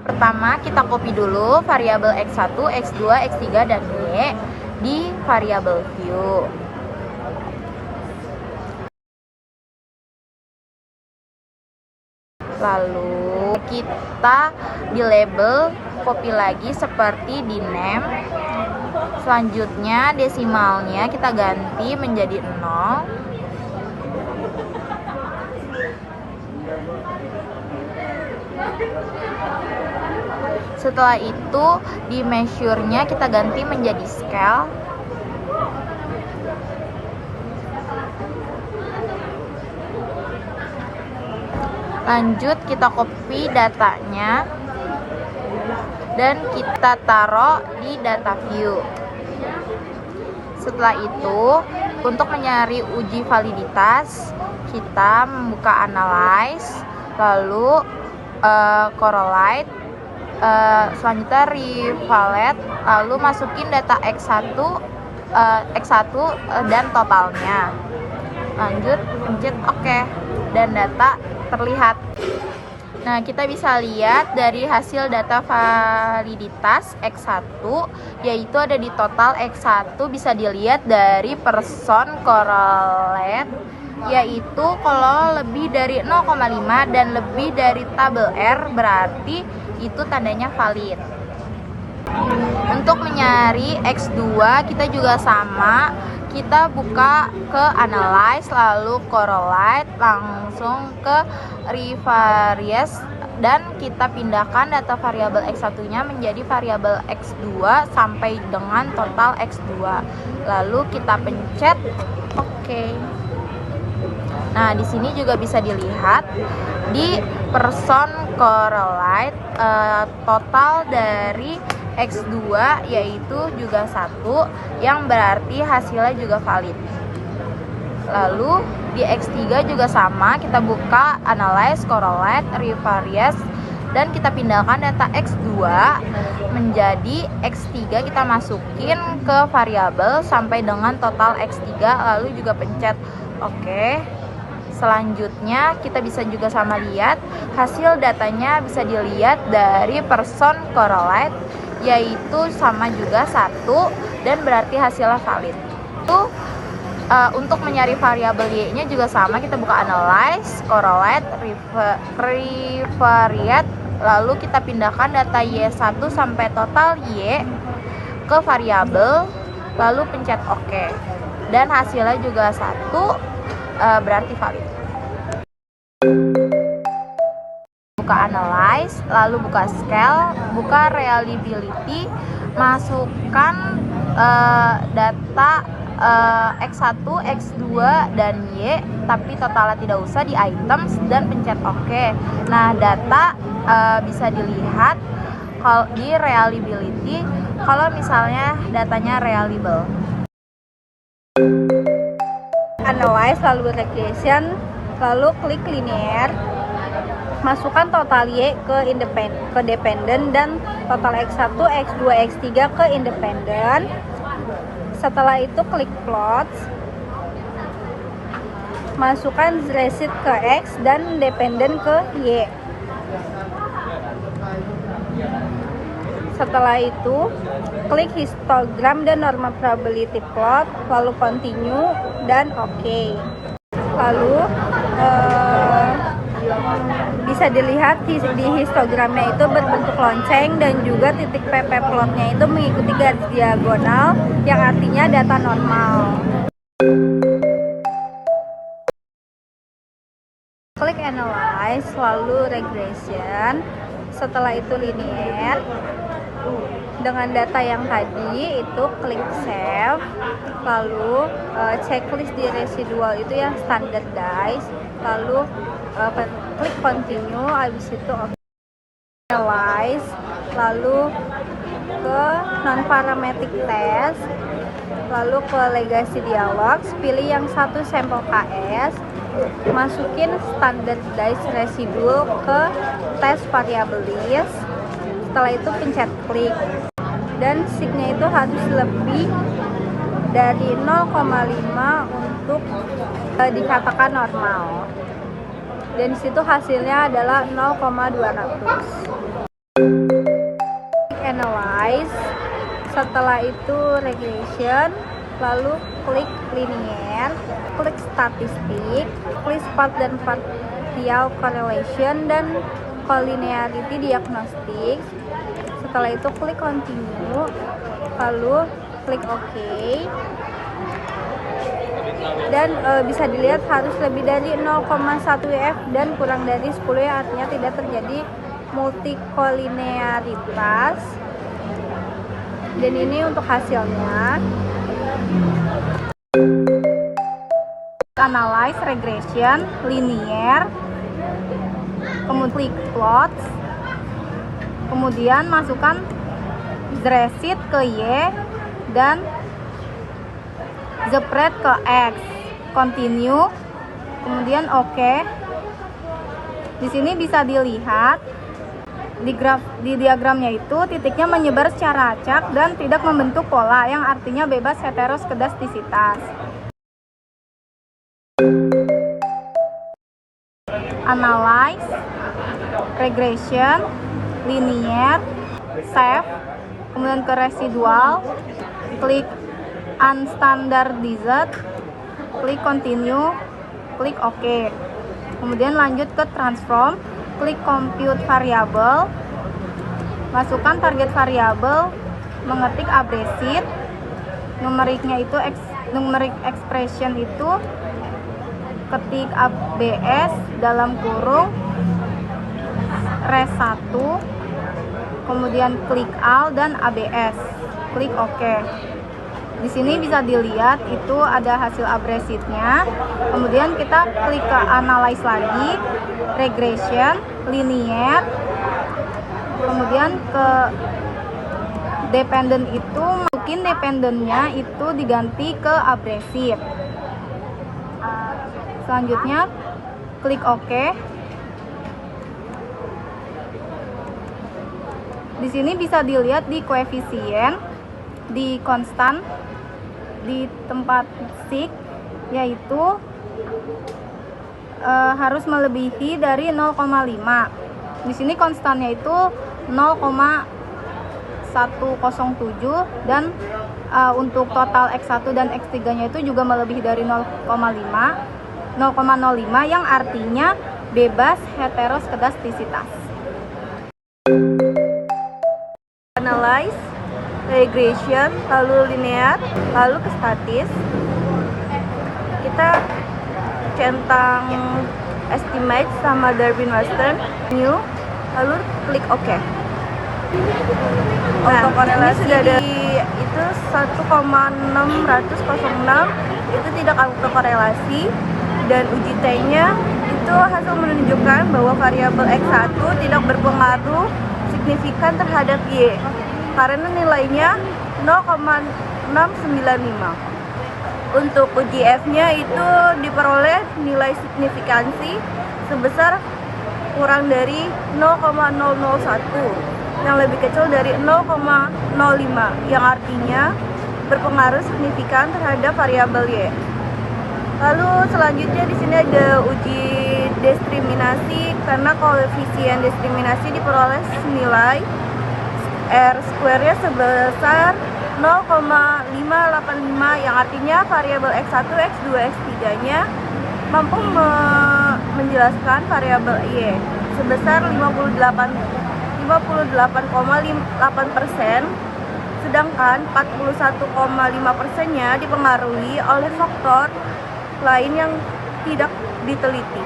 Pertama, kita copy dulu variabel X1, X2, X3, dan Y di variabel view. Lalu kita di label copy lagi seperti di name. Selanjutnya desimalnya kita ganti menjadi 0. Setelah itu di measure-nya kita ganti menjadi scale. Lanjut kita copy datanya dan kita taruh di data view. Setelah itu untuk mencari uji validitas kita membuka analyze, lalu correlate, selanjutnya revalidate, lalu masukin data X1 dan totalnya. Lanjut pencet OK dan data terlihat. Nah, kita bisa lihat dari hasil data validitas X1, yaitu ada di total X1 bisa dilihat dari person correlate, yaitu kalau lebih dari 0,5 dan lebih dari tabel R berarti itu tandanya valid. Untuk mencari X2 kita juga sama, kita buka ke analyze, lalu correlate, langsung ke revaries, dan kita pindahkan data variabel X1 nya menjadi variabel X2 sampai dengan total X2, lalu kita pencet OK. Nah, di sini juga bisa dilihat di person correlate total dari X2 yaitu juga 1, yang berarti hasilnya juga valid. Lalu di X3 juga sama, kita buka analyze, correlate, revaries, dan kita pindahkan data X2 menjadi X3, kita masukin ke variabel sampai dengan total X3, lalu juga pencet OK. Selanjutnya kita bisa juga sama lihat hasil datanya bisa dilihat dari person correlate, yaitu sama juga 1 dan berarti hasilnya valid. Itu untuk mencari variabel Y nya juga sama, kita buka analyze, correlate, revariate, lalu kita pindahkan data Y1 sampai total Y ke variabel, lalu pencet OK dan hasilnya juga 1, berarti valid. Buka analyze, lalu buka scale, buka reliability, masukkan data X1, X2, dan Y, tapi totalnya tidak usah di items, dan pencet OK. Nah, data bisa dilihat kalau di reliability kalau misalnya datanya reliable. Analyze, lalu regression, lalu klik linear, masukkan total Y ke dependent dan total X1, X2, X3 ke independent. Setelah itu klik plots, masukkan receipt ke X dan dependent ke Y. Setelah itu klik histogram dan normal probability plot, lalu continue dan OK. Lalu bisa dilihat di histogramnya itu berbentuk lonceng dan juga titik PP plotnya itu mengikuti garis diagonal yang artinya data normal. Klik analyze, lalu regression, setelah itu linear. Dengan data yang tadi itu klik save, lalu checklist di residual itu yang standardized, lalu klik continue, habis itu analyze, lalu ke non-parametric test, lalu ke legacy dialogs, pilih yang satu sampel KS, masukin standardized residual ke test variable list. Setelah itu pencet klik dan signya itu harus lebih dari 0,5 untuk dikatakan normal. dan di situ hasilnya adalah 0,200. Analyze, setelah itu regression, lalu klik linear, klik statistik, klik spot dan partial correlation dan collinearity diagnostic. Setelah itu klik continue, lalu klik OK, dan bisa dilihat harus lebih dari 0,1 WF dan kurang dari 10 ya, artinya tidak terjadi multikolinearitas. Dan ini untuk hasilnya. Analyze, regression, linear, kemudian klik plots, kemudian masukkan Z-sheet ke Y dan spread ke X, continue, kemudian OK. Di sini bisa dilihat di diagramnya itu titiknya menyebar secara acak dan tidak membentuk pola, yang artinya bebas heteroskedastisitas. Analyze, regression, linear, save, kemudian ke residual, klik unstandardized, klik continue, klik OK. Kemudian lanjut ke transform, klik compute variable, masukkan target variable, mengetik abbreviate, numeriknya itu numeric expression itu ketik ABS dalam kurung res 1, kemudian klik AL dan ABS, klik OK. Di sini bisa dilihat itu ada hasil abbreviate-nya. Kemudian kita klik ke analyze lagi, regression, linear, kemudian ke dependent itu mungkin dependentnya itu diganti ke abbreviate. Selanjutnya klik OK. Di sini bisa dilihat di koefisien, di konstan, di tempat sig, yaitu harus melebihi dari 0,5. Di sini konstannya itu 0,107 dan untuk total X1 dan X3-nya itu juga melebihi dari 0,05 yang artinya bebas heteroskedastisitas. Analyze, regression, lalu linear, lalu ke statis. Kita centang estimate sama Darwin-Western, new, lalu klik OK. Untuk korelasi sudah ada itu 1,606 itu tidak autokorelasi, dan uji T-nya itu hasil menunjukkan bahwa variabel X1 tidak berpengaruh signifikan terhadap Y karena nilainya 0,695. Untuk uji F-nya itu diperoleh nilai signifikansi sebesar kurang dari 0,001 yang lebih kecil dari 0,05 yang artinya berpengaruh signifikan terhadap variabel Y. Lalu selanjutnya di sini ada uji diskriminasi karena koefisien diskriminasi diperoleh nilai R square-nya sebesar 0,585 yang artinya variabel X1, X2, X3-nya mampu menjelaskan variabel Y sebesar 58,8%, sedangkan 41,5%-nya dipengaruhi oleh faktor lain yang tidak diteliti.